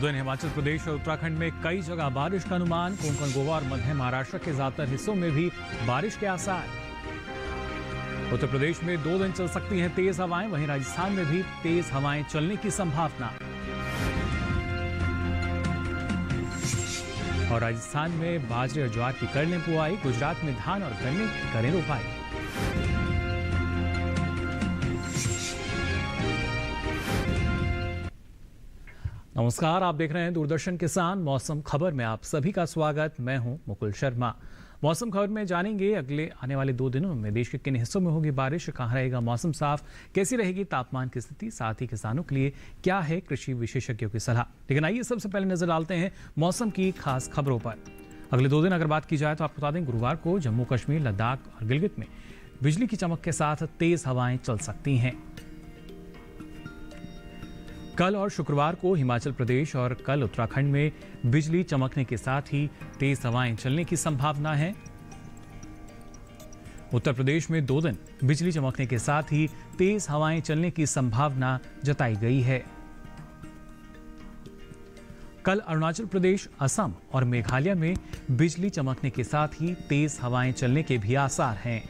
दिन हिमाचल प्रदेश और उत्तराखंड में कई जगह बारिश का अनुमान। कोंकण, गोवा और मध्य महाराष्ट्र के ज्यादातर हिस्सों में भी बारिश के आसार। उत्तर प्रदेश में 2 दिन चल सकती हैं तेज हवाएं, वहीं राजस्थान में भी तेज हवाएं चलने की संभावना। और राजस्थान में बाजरे और ज्वार की करने बुआई, गुजरात में धान और गन्ने की करें रोपाई। नमस्कार, आप देख रहे हैं दूरदर्शन किसान। मौसम खबर में आप सभी का स्वागत। मैं हूं मुकुल शर्मा। मौसम खबर में जानेंगे अगले आने वाले 2 दिनों में देश के किन हिस्सों में होगी बारिश, कहां रहेगा मौसम साफ, कैसी रहेगी तापमान की स्थिति, साथ ही किसानों के लिए क्या है कृषि विशेषज्ञों की सलाह। लेकिन आइए सबसे पहले नजर डालते हैं मौसम की खास खबरों पर। अगले 2 दिन अगर बात की जाए तो आपको बता दें, गुरुवार को जम्मू कश्मीर, लद्दाख और गिलगित में बिजली की चमक के साथ तेज हवाएं चल सकती हैं। कल और शुक्रवार को हिमाचल प्रदेश और कल उत्तराखंड में बिजली चमकने के साथ ही तेज हवाएं चलने की संभावना है। उत्तर प्रदेश में 2 दिन बिजली चमकने के साथ ही तेज हवाएं चलने की संभावना जताई गई है। कल अरुणाचल प्रदेश, असम और मेघालय में बिजली चमकने के साथ ही तेज हवाएं चलने के भी आसार हैं।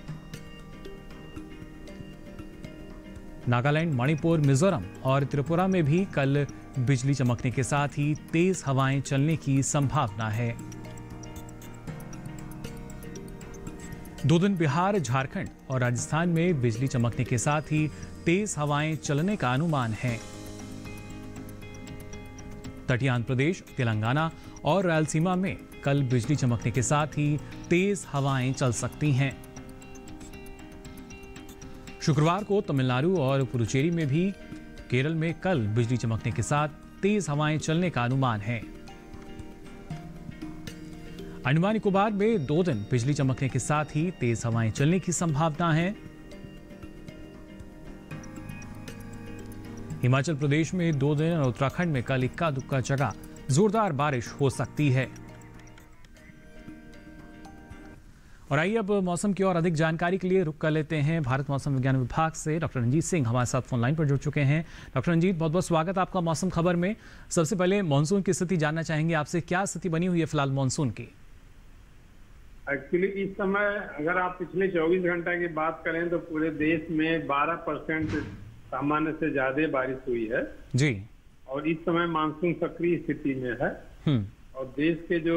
नागालैंड, मणिपुर, मिजोरम और त्रिपुरा में भी कल बिजली चमकने के साथ ही तेज हवाएं चलने की संभावना है। 2 दिन बिहार, झारखंड और राजस्थान में बिजली चमकने के साथ ही तेज हवाएं चलने का अनुमान है। तटीय आंध्र प्रदेश, तेलंगाना और रायलसीमा में कल बिजली चमकने के साथ ही तेज हवाएं चल सकती हैं। शुक्रवार को तमिलनाडु और पुडुचेरी में भी, केरल में कल बिजली चमकने के साथ तेज हवाएं चलने का अनुमान है। अंडमान निकोबार में 2 दिन बिजली चमकने के साथ ही तेज हवाएं चलने की संभावना है। हिमाचल प्रदेश में 2 दिन और उत्तराखंड में कल इक्का दुक्का जगह जोरदार बारिश हो सकती है। और आइए अब मौसम की और अधिक जानकारी के लिए रुक कर लेते हैं भारत मौसम विज्ञान विभाग से। डॉक्टर रंजीत सिंह हमारे साथ फोन लाइन पर जुड़ चुके हैं। डॉक्टर रंजीत, बहुत बहुत स्वागत आपका मौसम खबर में। सबसे पहले मानसून की स्थिति जानना चाहेंगे आपसे, क्या स्थिति बनी हुई है फिलहाल मानसून की? एक्चुअली इस समय अगर आप पिछले 24 घंटे की बात करें तो पूरे देश में 12% सामान्य से ज्यादा बारिश हुई है जी। और इस समय मानसून सक्रिय स्थिति में है। और देश के जो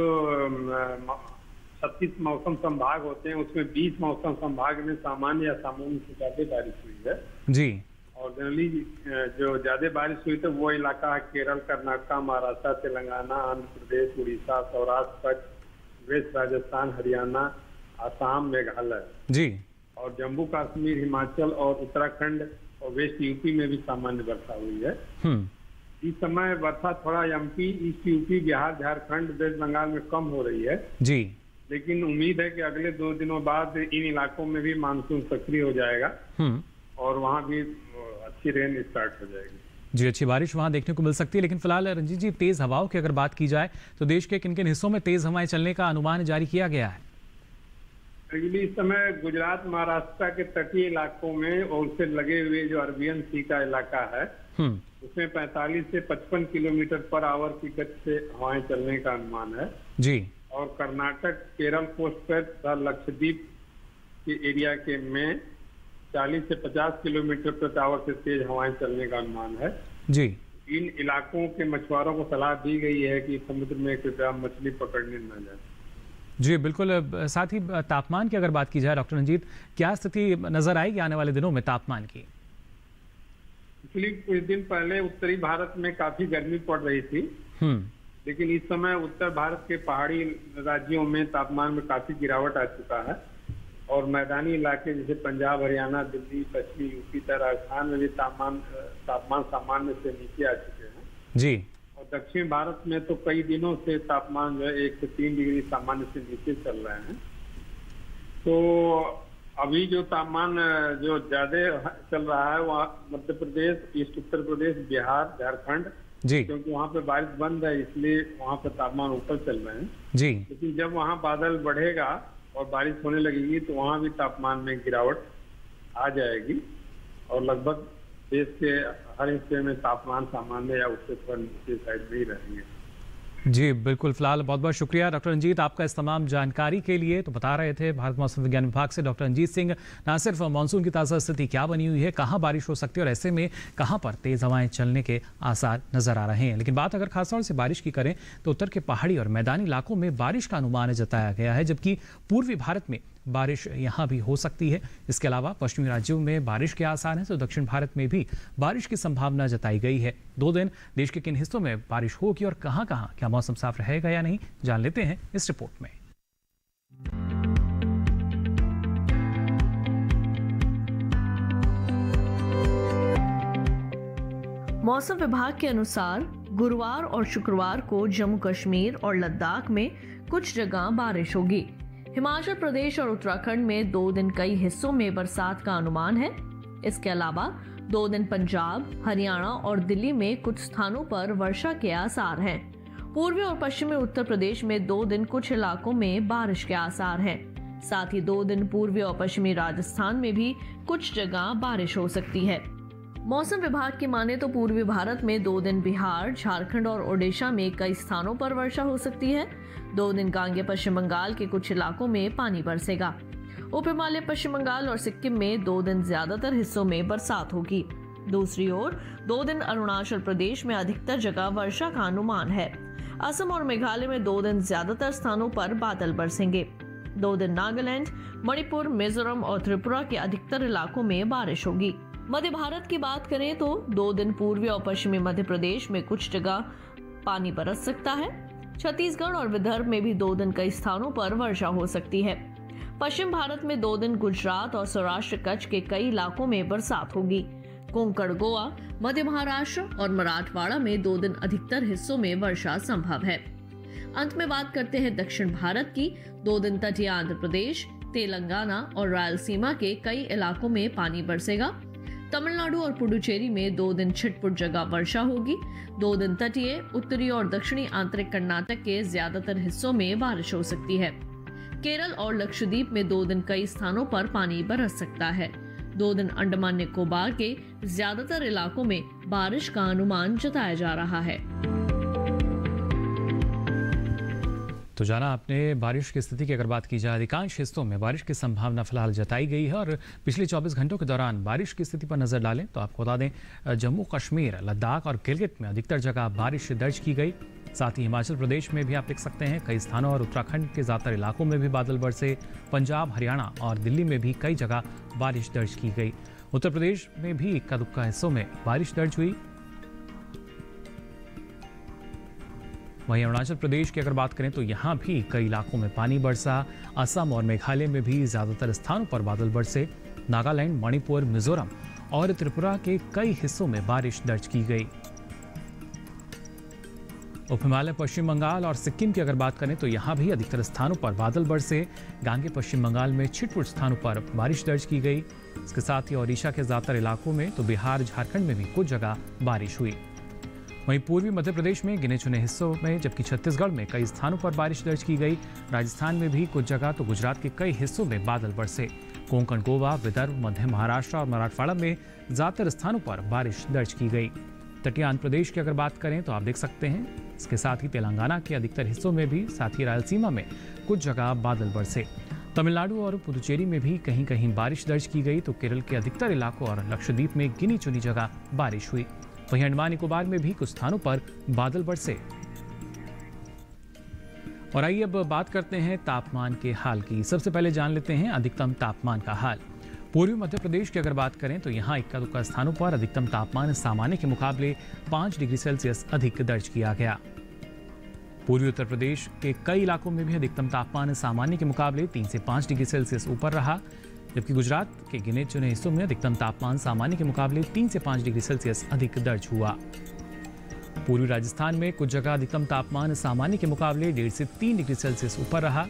36 मौसम संभाग होते हैं उसमें 20 मौसम संभाग में सामान्य या सामान्य से ज्यादा बारिश हुई है जी। और जनरली जो ज्यादा बारिश हुई तो वो इलाका है केरल, कर्नाटक, महाराष्ट्र, तेलंगाना, आंध्र प्रदेश, उड़ीसा, सौराष्ट्र, वेस्ट राजस्थान, हरियाणा, आसाम, मेघालय जी। और जम्मू कश्मीर, हिमाचल और उत्तराखंड और वेस्ट यूपी में भी सामान्य वर्षा हुई है। इस समय वर्षा थोड़ा MP, east UP, Bihar, Jharkhand, West Bengal में कम हो रही है जी। लेकिन उम्मीद है कि अगले 2 दिनों बाद इन इलाकों में भी मानसून सक्रिय हो जाएगा और वहां भी अच्छी रेन स्टार्ट हो जाएगी जी। अच्छी बारिश वहां देखने को मिल सकती है। लेकिन फिलहाल रंजीत जी, तेज हवाओं की अगर बात की जाए तो देश के किन किन हिस्सों में तेज हवाएं चलने का अनुमान जारी किया गया है? एक्चुअली इस समय गुजरात, महाराष्ट्र के तटीय इलाकों में और उससे लगे हुए जो अरबियन सी का इलाका है उसमें 45 से 55 किलोमीटर पर आवर की गति से हवाएं चलने का अनुमान है जी। और कर्नाटक, केरल कोस्ट पर तथा लक्षद्वीप के एरिया के में 40 से 50 किलोमीटर प्रति आवर से तेज हवाएं चलने का अनुमान है जी। इन इलाकों के मछुआरों को सलाह दी गई है कि समुद्र में कृपया मछली पकड़ने न जाए। जी बिल्कुल। साथ ही तापमान की अगर बात की जाए डॉक्टर रंजीत, क्या स्थिति नजर आएगी आने वाले दिनों में तापमान की? एक्चुअली कुछ दिन पहले उत्तरी भारत में काफी गर्मी पड़ रही थी लेकिन इस समय उत्तर भारत के पहाड़ी राज्यों में तापमान में काफी गिरावट आ चुका है और मैदानी इलाके जैसे पंजाब, हरियाणा, दिल्ली, पश्चिमी यूपी तथा राजस्थान में भी तापमान सामान्य से नीचे आ चुके हैं जी। और दक्षिण भारत में तो कई दिनों से तापमान जो है 1 से 3 डिग्री सामान्य से नीचे चल रहे हैं। तो अभी जो तापमान जो ज्यादा चल रहा है वहाँ मध्य प्रदेश, ईस्ट उत्तर प्रदेश, बिहार, झारखंड जी, क्योंकि वहाँ पे बारिश बंद है इसलिए वहाँ पे तापमान ऊपर चल रहे हैं जी। लेकिन जब वहाँ बादल बढ़ेगा और बारिश होने लगेगी तो वहाँ भी तापमान में गिरावट आ जाएगी और लगभग देश के हर हिस्से में तापमान सामान्य या उससे थोड़ा नीचे साइड में ही रहेंगे। जी बिल्कुल। फिलहाल बहुत बहुत शुक्रिया डॉक्टर रंजीत आपका इस तमाम जानकारी के लिए। तो बता रहे थे भारत मौसम विज्ञान विभाग से डॉक्टर रंजीत सिंह ना सिर्फ मानसून की ताज़ा स्थिति क्या बनी हुई है, कहाँ बारिश हो सकती है और ऐसे में कहाँ पर तेज़ हवाएं चलने के आसार नजर आ रहे हैं, लेकिन बात अगर खासतौर से बारिश की करें तो उत्तर के पहाड़ी और मैदानी इलाकों में बारिश का अनुमान जताया गया है, जबकि पूर्वी भारत में बारिश यहाँ भी हो सकती है। इसके अलावा पश्चिमी राज्यों में बारिश के आसार हैं तो दक्षिण भारत में भी बारिश की संभावना जताई गई है। 2 दिन देश के किन हिस्सों में बारिश होगी और कहां कहां क्या मौसम साफ रहेगा या नहीं, जान लेते हैं इस रिपोर्ट में। मौसम विभाग के अनुसार गुरुवार और शुक्रवार को जम्मू कश्मीर और लद्दाख में कुछ जगह बारिश होगी। हिमाचल प्रदेश और उत्तराखंड में 2 दिन कई हिस्सों में बरसात का अनुमान है। इसके अलावा 2 दिन पंजाब, हरियाणा और दिल्ली में कुछ स्थानों पर वर्षा के आसार हैं। पूर्वी और पश्चिमी उत्तर प्रदेश में 2 दिन कुछ इलाकों में बारिश के आसार हैं। साथ ही 2 दिन पूर्वी और पश्चिमी राजस्थान में भी कुछ जगह बारिश हो सकती है। मौसम विभाग की माने तो पूर्वी भारत में 2 दिन बिहार, झारखंड और ओडिशा में कई स्थानों पर वर्षा हो सकती है। 2 दिन गांगे पश्चिम बंगाल के कुछ इलाकों में पानी बरसेगा। उप हिमालय पश्चिम बंगाल और सिक्किम में 2 दिन ज्यादातर हिस्सों में बरसात होगी। दूसरी ओर 2 दिन अरुणाचल प्रदेश में अधिकतर जगह वर्षा का अनुमान है। असम और मेघालय में 2 दिन ज्यादातर स्थानों पर बादल बरसेंगे। 2 दिन नागालैंड, मणिपुर, मिजोरम और त्रिपुरा के अधिकतर इलाकों में बारिश होगी। मध्य भारत की बात करें तो 2 दिन पूर्वी और पश्चिमी मध्य प्रदेश में कुछ जगह पानी बरस सकता है। छत्तीसगढ़ और विदर्भ में भी 2 दिन कई स्थानों पर वर्षा हो सकती है। पश्चिम भारत में 2 दिन गुजरात और सौराष्ट्र कच्छ के कई इलाकों में बरसात होगी। कोंकण, गोवा, मध्य महाराष्ट्र और मराठवाड़ा में 2 दिन अधिकतर हिस्सों में वर्षा संभव है। अंत में बात करते हैं दक्षिण भारत की। 2 दिन तटीय आंध्र प्रदेश, तेलंगाना और रायलसीमा के कई इलाकों में पानी बरसेगा। तमिलनाडु और पुडुचेरी में 2 दिन छिटपुट जगह वर्षा होगी। 2 दिन तटीय, उत्तरी और दक्षिणी आंतरिक कर्नाटक के ज्यादातर हिस्सों में बारिश हो सकती है। केरल और लक्षद्वीप में 2 दिन कई स्थानों पर पानी बरस सकता है। 2 दिन अंडमान निकोबार के ज्यादातर इलाकों में बारिश का अनुमान जताया जा रहा है। तो जाना आपने बारिश की स्थिति की अगर बात की जाए, अधिकांश हिस्सों में बारिश की संभावना फिलहाल जताई गई है और पिछले 24 घंटों के दौरान बारिश की स्थिति पर नजर डालें तो आपको बता दें जम्मू कश्मीर, लद्दाख और गिलगित में अधिकतर जगह बारिश दर्ज की गई। साथ ही हिमाचल प्रदेश में भी आप देख सकते हैं कई स्थानों और उत्तराखंड के ज्यादातर इलाकों में भी बादल बरसे। पंजाब, हरियाणा और दिल्ली में भी कई जगह बारिश दर्ज की गई। उत्तर प्रदेश में भी इक्का दुक्का हिस्सों में बारिश दर्ज हुई। वहीं अरुणाचल प्रदेश की अगर बात करें तो यहाँ भी कई इलाकों में पानी बरसा। असम और मेघालय में भी ज्यादातर स्थानों पर बादल बरसे। नागालैंड, मणिपुर, मिजोरम और त्रिपुरा के कई हिस्सों में बारिश दर्ज की गई। उप हिमालय पश्चिम बंगाल और सिक्किम की अगर बात करें तो यहाँ भी अधिकतर स्थानों पर बादल बरसे। गांगे पश्चिम बंगाल में छिटपुट स्थानों पर बारिश दर्ज की गई। इसके साथ ही ओडिशा के ज्यादातर इलाकों में तो बिहार, झारखंड में भी कुछ जगह बारिश हुई। वहीं पूर्वी मध्य प्रदेश में गिने चुने हिस्सों में, जबकि छत्तीसगढ़ में कई स्थानों पर बारिश दर्ज की गई। राजस्थान में भी कुछ जगह तो गुजरात के कई हिस्सों में बादल बरसे। कोंकण, गोवा, विदर्भ, मध्य महाराष्ट्र और मराठवाड़ा में ज्यादातर स्थानों पर बारिश दर्ज की गई। तटीय आंध्र प्रदेश की अगर बात करें तो आप देख सकते हैं इसके साथ ही तेलंगाना के अधिकतर हिस्सों में भी, साथ ही रायलसीमा में कुछ जगह बादल बरसे। तमिलनाडु और पुदुचेरी में भी कहीं कहीं बारिश दर्ज की गई तो केरल के अधिकतर इलाकों और लक्षद्वीप में गिनी चुनी जगह बारिश हुई। वहीं अंडमान निकोबार में भी कुछ स्थानों पर बादल बरसे। और आइए अब बात करते हैं तापमान के हाल की। सबसे पहले जान लेते हैं अधिकतम तापमान का हाल। पूर्वी मध्य प्रदेश की अगर बात करें तो यहाँ इक्का दुक्का स्थानों पर अधिकतम तापमान सामान्य के मुकाबले 5 डिग्री सेल्सियस अधिक दर्ज किया गया। पूर्वी उत्तर प्रदेश के कई इलाकों में भी अधिकतम तापमान सामान्य के मुकाबले 3 से 5 डिग्री सेल्सियस ऊपर रहा, जबकि गुजरात के गिने चुने हिस्सों में अधिकतम तापमान सामान्य के मुकाबले 3 से 5 डिग्री सेल्सियस अधिक दर्ज हुआ। पूर्वी राजस्थान में कुछ जगह अधिकतम तापमान सामान्य के मुकाबले 1.5 से 3 डिग्री सेल्सियस ऊपर रहा।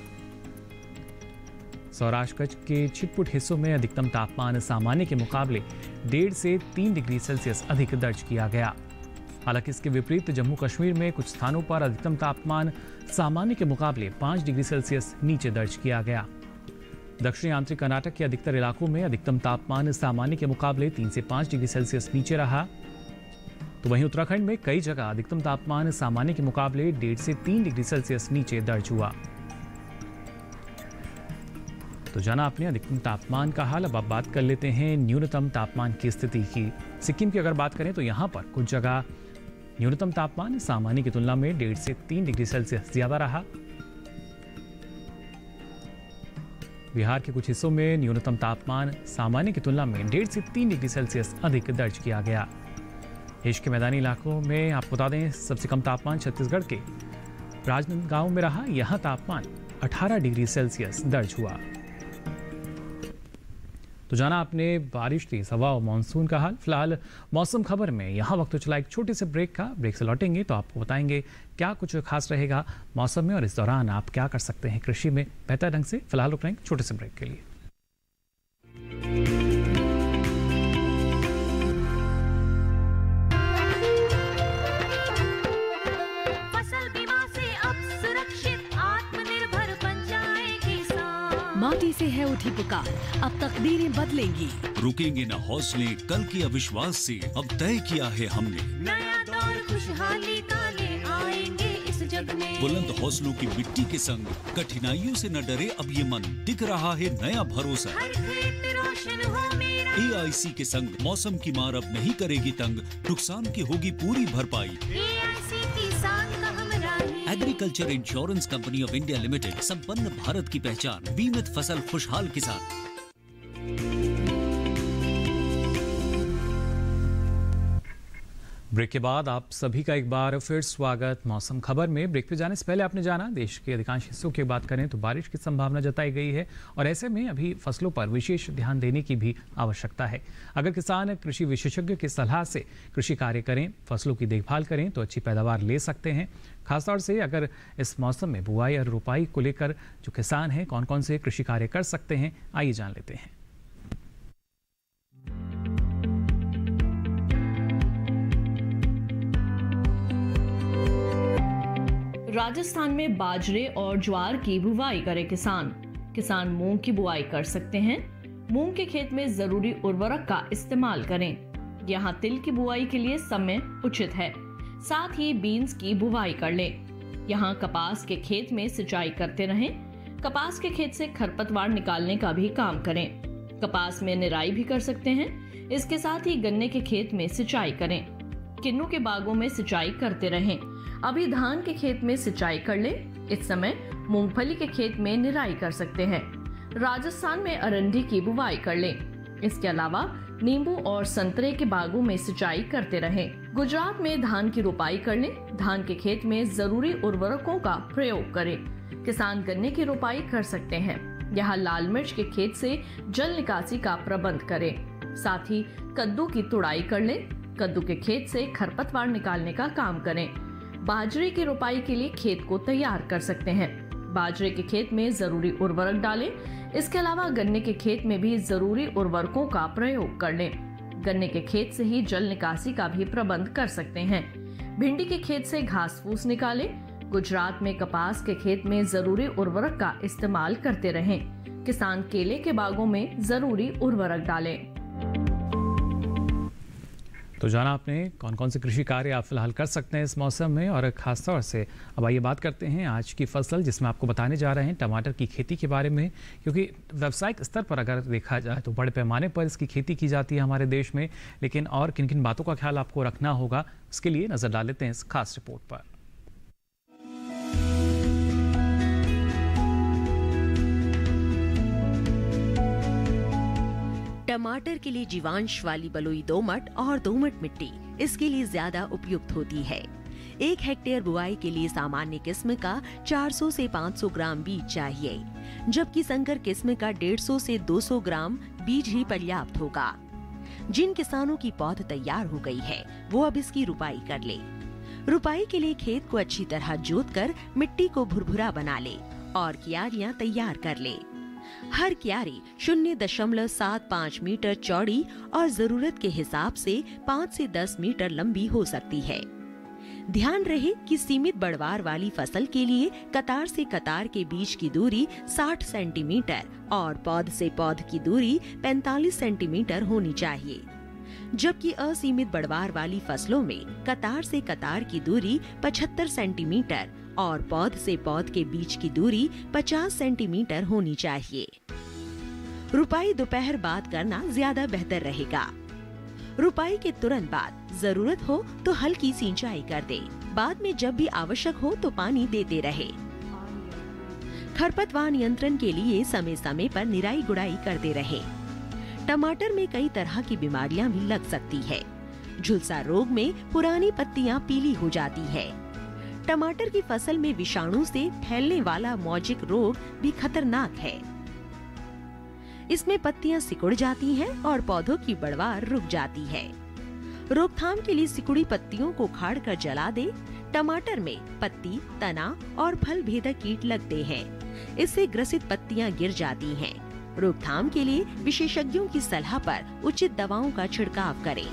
सौराष्ट्र कच्छ के छिटपुट हिस्सों में अधिकतम तापमान सामान्य के मुकाबले 1.5 से 3 डिग्री सेल्सियस अधिक दर्ज किया गया। हालांकि इसके विपरीत जम्मू कश्मीर में कुछ स्थानों पर अधिकतम तापमान सामान्य के मुकाबले 5 डिग्री सेल्सियस नीचे दर्ज किया गया। दक्षिणी आंतरिक कर्नाटक के अधिकतर इलाकों में अधिकतम तापमान सामान्य के मुकाबले 3 से 5 डिग्री सेल्सियस नीचे रहा। तो वहीं उत्तराखंड में कई जगह अधिकतम तापमान सामान्य के मुकाबले 1.5 से 3 डिग्री सेल्सियस नीचे दर्ज हुआ। तो जाना आपने अधिकतम तापमान का हाल। अब आप बात कर लेते हैं न्यूनतम तापमान की स्थिति की। सिक्किम की अगर बात करें तो यहाँ पर कुछ जगह न्यूनतम तापमान सामान्य की तुलना में 1.5 से 3 डिग्री सेल्सियस ज्यादा रहा। बिहार के कुछ हिस्सों में न्यूनतम तापमान सामान्य की तुलना में 1.5 से 3 डिग्री सेल्सियस अधिक दर्ज किया गया। देश के मैदानी इलाकों में आपको बता दें सबसे कम तापमान छत्तीसगढ़ के राजनांदगांव में रहा। यहां तापमान 18 डिग्री सेल्सियस दर्ज हुआ। तो जाना आपने बारिश, तेज हवा और मानसून का हाल। फिलहाल मौसम खबर में यहाँ वक्त चला एक छोटे से ब्रेक का। ब्रेक से लौटेंगे तो आपको बताएंगे क्या कुछ खास रहेगा मौसम में और इस दौरान आप क्या कर सकते हैं कृषि में बेहतर ढंग से। फिलहाल रुक रहेंगे छोटे से ब्रेक के लिए। माटी से है उठी पुकार, अब तकदीरें बदलेंगी। रुकेंगे न हौसले कल के अविश्वास से, अब तय किया है हमने। नया दौर खुशहाली का ले आएंगे इस जग में। बुलंद हौसलों की मिट्टी के संग कठिनाइयों से न डरे अब ये मन, दिख रहा है नया भरोसा। हर खेत रोशन हो मेरा। AIC के संग मौसम की मार अब नहीं करेगी तंग, नुकसान की होगी पूरी भरपाई। AIC किसान का हमराही। Agriculture insurance company of India limited, संपन्न भारत की पहचान, बीमित फसल खुशहाल किसान। ब्रेक के बाद आप सभी का एक बार फिर स्वागत मौसम खबर में। ब्रेक पे जाने से पहले आपने जाना देश के अधिकांश हिस्सों की बात करें तो बारिश की संभावना जताई गई है और ऐसे में अभी फसलों पर विशेष ध्यान देने की भी आवश्यकता है। अगर किसान कृषि विशेषज्ञ की सलाह से कृषि कार्य करें, फसलों की देखभाल करें तो अच्छी पैदावार ले सकते हैं। खासतौर से अगर इस मौसम में बुआई और रोपाई को लेकर जो किसान हैं कौन कौन से कृषि कार्य कर सकते हैं, आइए जान लेते हैं। राजस्थान में बाजरे और ज्वार की बुवाई करे किसान मूंग की बुआई कर सकते हैं। मूंग के खेत में जरूरी उर्वरक का इस्तेमाल करें। यहाँ तिल की बुआई के लिए समय उचित है। साथ ही बीन्स की बुवाई कर लें। यहाँ कपास के खेत में सिंचाई करते रहें। कपास के खेत से खरपतवार निकालने का भी काम करें। कपास में निराई भी कर सकते हैं। इसके साथ ही गन्ने के खेत में सिंचाई करें। किन्नू के बागों में सिंचाई करते रहें। अभी धान के खेत में सिंचाई कर ले। इस समय मूंगफली के खेत में निराई कर सकते हैं। राजस्थान में अरंडी की बुवाई कर ले। इसके अलावा नींबू और संतरे के बागों में सिंचाई करते रहें। गुजरात में धान की रोपाई कर ले। धान के खेत में जरूरी उर्वरकों का प्रयोग करें। किसान गन्ने की रोपाई कर सकते हैं। यहाँ लाल मिर्च के खेत से जल निकासी का प्रबंध करें। साथ ही कद्दू की तुड़ाई कर ले। कद्दू के खेत से खरपतवार निकालने का काम करें। बाजरे की रोपाई के लिए खेत को तैयार कर सकते हैं। बाजरे के खेत में जरूरी उर्वरक डालें। इसके अलावा गन्ने के खेत में भी जरूरी उर्वरकों का प्रयोग कर लें। गन्ने के खेत से ही जल निकासी का भी प्रबंध कर सकते हैं। भिंडी के खेत से घास फूस निकालें। गुजरात में कपास के खेत में जरूरी उर्वरक का इस्तेमाल करते रहें। किसान केले के बागों में जरूरी उर्वरक डालें। तो जाना आपने कौन कौन से कृषि कार्य आप फिलहाल कर सकते हैं इस मौसम में और खासतौर से अब आइए बात करते हैं आज की फसल जिसमें आपको बताने जा रहे हैं टमाटर की खेती के बारे में। क्योंकि व्यावसायिक स्तर पर अगर देखा जाए तो बड़े पैमाने पर इसकी खेती की जाती है हमारे देश में, लेकिन और किन किन बातों का ख्याल आपको रखना होगा इसके लिए नजर डाल लेते हैं इस खास रिपोर्ट पर। टमाटर के लिए जीवांश वाली बलुई दोमट और दोमट मिट्टी इसके लिए ज्यादा उपयुक्त होती है। 1 हेक्टेयर बुआई के लिए सामान्य किस्म का 400 से 500 ग्राम बीज चाहिए, जबकि संकर किस्म का 150 से 200 ग्राम बीज ही पर्याप्त होगा। जिन किसानों की पौध तैयार हो गई है वो अब इसकी रुपाई कर ले। रुपाई के लिए खेत को अच्छी तरह जोतकर मिट्टी को भुरभुरा बना ले और क्यारियां तैयार कर ले। हर क्यारी 0.75 मीटर चौड़ी और जरूरत के हिसाब से 5 से 10 मीटर लंबी हो सकती है। ध्यान रहे कि सीमित बढ़वार वाली फसल के लिए कतार से कतार के बीच की दूरी 60 सेंटीमीटर और पौध से पौध की दूरी 45 सेंटीमीटर होनी चाहिए, जबकि असीमित बढ़वार वाली फसलों में कतार से कतार की दूरी 75 सेंटीमीटर और पौध से पौध के बीच की दूरी 50 सेंटीमीटर होनी चाहिए। रुपाई दोपहर बाद करना ज्यादा बेहतर रहेगा। रुपाई के तुरंत बाद जरूरत हो तो हल्की सिंचाई कर दे। बाद में जब भी आवश्यक हो तो पानी देते रहे। खरपतवार नियंत्रण के लिए समय समय पर निराई गुड़ाई करते रहे। टमाटर में कई तरह की बीमारियां भी लग सकती है। झुलसा रोग में पुरानी पत्तियां पीली हो जाती है। टमाटर की फसल में विषाणु से फैलने वाला मौजिक रोग भी खतरनाक है। इसमें पत्तियां सिकुड़ जाती हैं और पौधों की बढ़वार रुक जाती है। रोकथाम के लिए सिकुड़ी पत्तियों को उखाड़कर जला दे। टमाटर में पत्ती, तना और फल भेदक कीट लगते हैं। इससे ग्रसित पत्तियां गिर जाती हैं। रोकथाम के लिए विशेषज्ञों की सलाह पर उचित दवाओं का छिड़काव करें।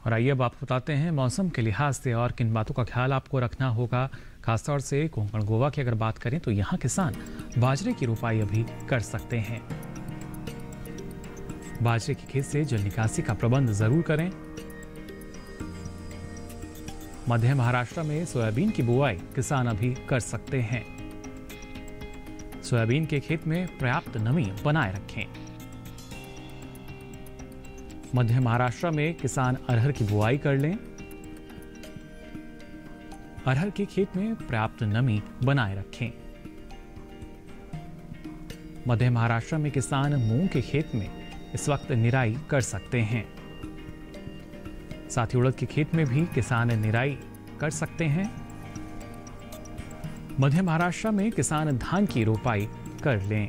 और आइए अब आपको बताते हैं मौसम के लिहाज से और किन बातों का ख्याल आपको रखना होगा। खासतौर से कोंकण गोवा की अगर बात करें तो यहाँ किसान बाजरे की रोपाई अभी कर सकते हैं। बाजरे के खेत से जल निकासी का प्रबंध जरूर करें। मध्य महाराष्ट्र में सोयाबीन की बुआई किसान अभी कर सकते हैं। सोयाबीन के खेत में पर्याप्त नमी बनाए रखें। मध्य महाराष्ट्र में किसान अरहर की बुआई कर लें। अरहर के खेत में पर्याप्त नमी बनाए रखें। मध्य महाराष्ट्र में किसान मूंग के खेत में इस वक्त निराई कर सकते हैं। साथ ही उड़द के खेत में भी किसान निराई कर सकते हैं। मध्य महाराष्ट्र में किसान धान की रोपाई कर लें।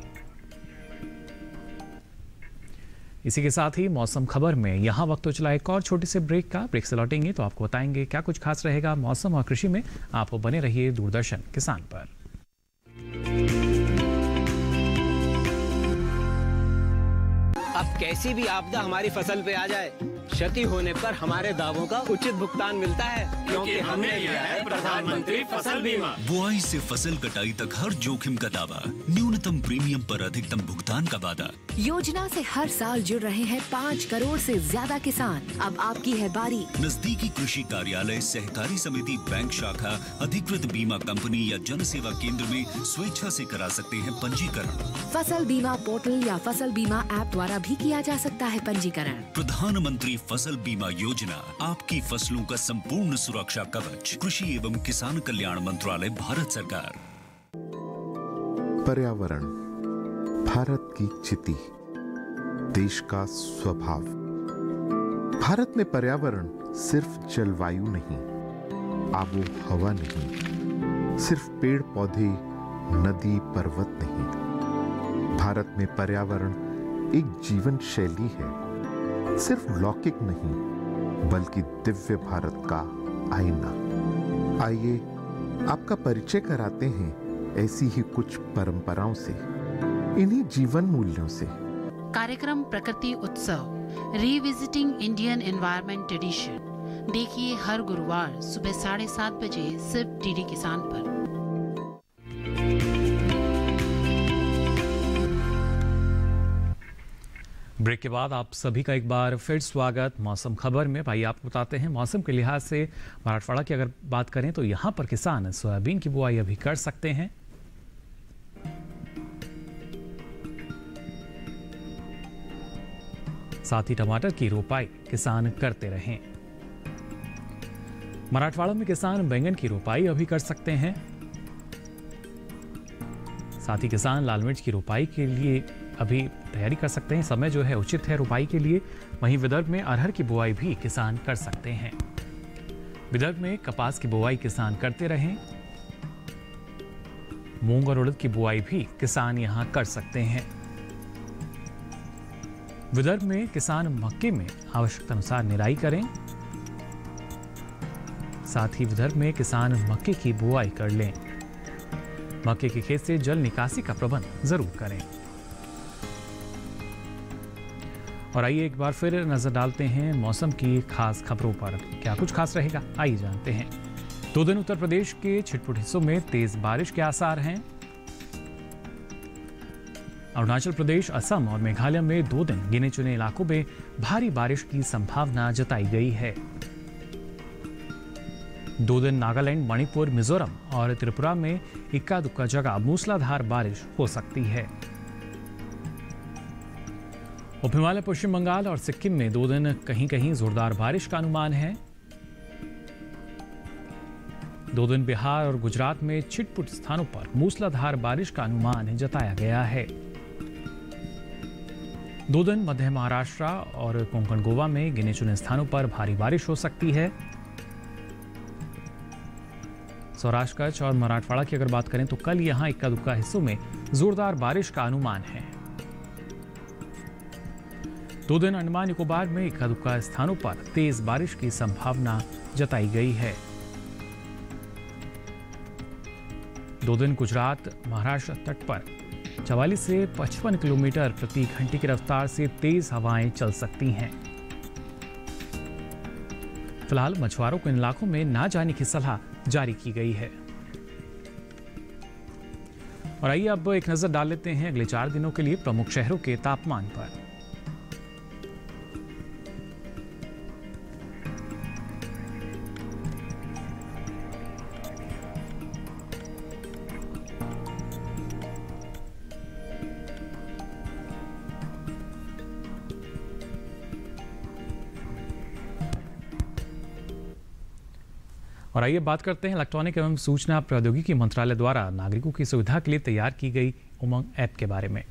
इसी के साथ ही मौसम खबर में यहाँ वक्त हो चला एक और छोटे से ब्रेक का। ब्रेक से लौटेंगे तो आपको बताएंगे क्या कुछ खास रहेगा मौसम और कृषि में। आप बने रहिए दूरदर्शन किसान पर। अब कैसी भी आपदा हमारी फसल पे आ जाए, क्षति होने पर हमारे दावों का उचित भुगतान मिलता है, क्योंकि हमने लिया है प्रधानमंत्री फसल बीमा। बुआई से फसल कटाई तक हर जोखिम का दावा, न्यूनतम प्रीमियम पर अधिकतम भुगतान का वादा। योजना से हर साल जुड़ रहे हैं 5 करोड़ से ज्यादा किसान। अब आपकी है बारी। नजदीकी कृषि कार्यालय, सहकारी समिति, बैंक शाखा, अधिकृत बीमा कंपनी या जन सेवा केंद्र में स्वेच्छा से करा सकते हैं पंजीकरण। फसल बीमा पोर्टल या फसल बीमा ऐप द्वारा भी किया जा सकता है पंजीकरण। प्रधानमंत्री फसल बीमा योजना, आपकी फसलों का संपूर्ण सुरक्षा कवच। कृषि एवं किसान कल्याण मंत्रालय, भारत सरकार। पर्यावरण भारत की चिति, देश का स्वभाव। भारत में पर्यावरण सिर्फ जलवायु नहीं, आबो हवा नहीं, सिर्फ पेड़ पौधे, नदी पर्वत नहीं। भारत में पर्यावरण एक जीवन शैली है, सिर्फ लौकिक नहीं बल्कि दिव्य भारत का आईना। आइए आपका परिचय कराते हैं ऐसी ही कुछ परंपराओं से, इन्हीं जीवन मूल्यों से। कार्यक्रम प्रकृति उत्सव, रिविजिटिंग इंडियन एनवायरनमेंट ट्रेडिशन, देखिए हर गुरुवार सुबह 7:30 बजे सिर्फ डीडी किसान पर। ब्रेक के बाद आप सभी का एक बार फिर स्वागत मौसम खबर में। भाई आपको बताते हैं मौसम के लिहाज से मराठवाड़ा की अगर बात करें तो यहाँ पर किसान सोयाबीन की बुआई अभी कर सकते हैं। साथ ही टमाटर की रोपाई किसान करते रहें। मराठवाड़ा में किसान बैंगन की रोपाई अभी कर सकते हैं। साथ ही किसान लाल मिर्च की रोपाई के लिए अभी तैयारी कर सकते हैं। समय जो है उचित है रोपाई के लिए। वहीं विदर्भ में अरहर की बुआई भी किसान कर सकते हैं। विदर्भ में कपास की बुआई किसान करते रहें। मूंग और उड़द की बुआई भी किसान यहां कर सकते हैं। विदर्भ में किसान मक्के में आवश्यकता अनुसार निराई करें। साथ ही विदर्भ में किसान मक्के की बुआई कर लें। मक्के के खेत से जल निकासी का प्रबंध जरूर करें। और आइए एक बार फिर नजर डालते हैं मौसम की खास खबरों पर। क्या कुछ खास रहेगा, आइए जानते हैं। 2 दिन उत्तर प्रदेश के छिटपुट हिस्सों में तेज बारिश के आसार हैं। अरुणाचल प्रदेश, असम और मेघालय में 2 दिन गिने चुने इलाकों में भारी बारिश की संभावना जताई गई है। 2 दिन नागालैंड, मणिपुर, मिजोरम और त्रिपुरा में इक्का दुक्का जगह मूसलाधार बारिश हो सकती है। उप हिमालय, पश्चिम बंगाल और सिक्किम में 2 दिन कहीं कहीं जोरदार बारिश का अनुमान है। 2 दिन बिहार और गुजरात में छिटपुट स्थानों पर मूसलाधार बारिश का अनुमान जताया गया है। 2 दिन मध्य महाराष्ट्र और कोंकण गोवा में गिने चुने स्थानों पर भारी बारिश हो सकती है। सौराष्ट्र, कच्छ और मराठवाड़ा की अगर बात करें तो कल यहां इक्का दुक्का हिस्सों में जोरदार बारिश का अनुमान है। 2 दिन अंडमान निकोबार में इक्का दुक्का स्थानों पर तेज बारिश की संभावना जताई गई है। 2 दिन गुजरात, महाराष्ट्र तट पर 44 से 55 किलोमीटर प्रति घंटे की रफ्तार से तेज हवाएं चल सकती हैं। फिलहाल मछुआरों को इन इलाकों में ना जाने की सलाह जारी की गई है। और आइए अब एक नजर डाल लेते हैं अगले 4 दिनों के लिए प्रमुख शहरों के तापमान पर। और आइए बात करते हैं इलेक्ट्रॉनिक एवं सूचना प्रौद्योगिकी मंत्रालय द्वारा नागरिकों की सुविधा के लिए तैयार की गई उमंग ऐप के बारे में।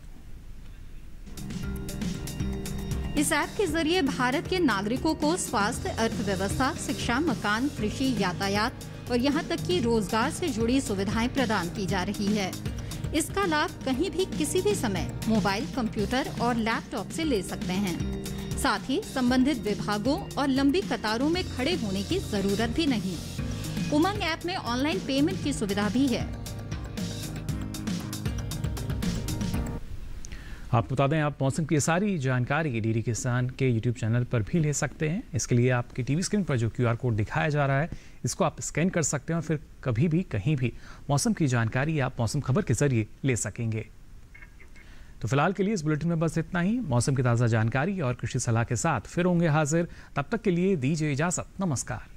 इस ऐप के जरिए भारत के नागरिकों को स्वास्थ्य, अर्थव्यवस्था, शिक्षा, मकान, कृषि, यातायात और यहां तक कि रोजगार से जुड़ी सुविधाएं प्रदान की जा रही है। इसका लाभ कहीं भी किसी भी समय मोबाइल, कंप्यूटर और लैपटॉप से ले सकते हैं। साथ ही संबंधित विभागों और लंबी कतारों में खड़े होने की जरूरत भी नहीं। उमंग ऐप में ऑनलाइन पेमेंट की सुविधा भी है। आपको बता दें, आप मौसम की सारी जानकारी डीडी किसान के YouTube चैनल पर भी ले सकते हैं। इसके लिए आपकी टीवी स्क्रीन पर जो QR कोड दिखाया जा रहा है, इसको आप स्कैन कर सकते हैं और फिर कभी भी कहीं भी मौसम की जानकारी आप मौसम खबर के जरिए ले सकेंगे। तो फिलहाल के लिए इस बुलेटिन में बस इतना ही। मौसम की ताज़ा जानकारी और कृषि सलाह के साथ फिर होंगे हाजिर। तब तक के लिए दीजिए इजाजत। नमस्कार।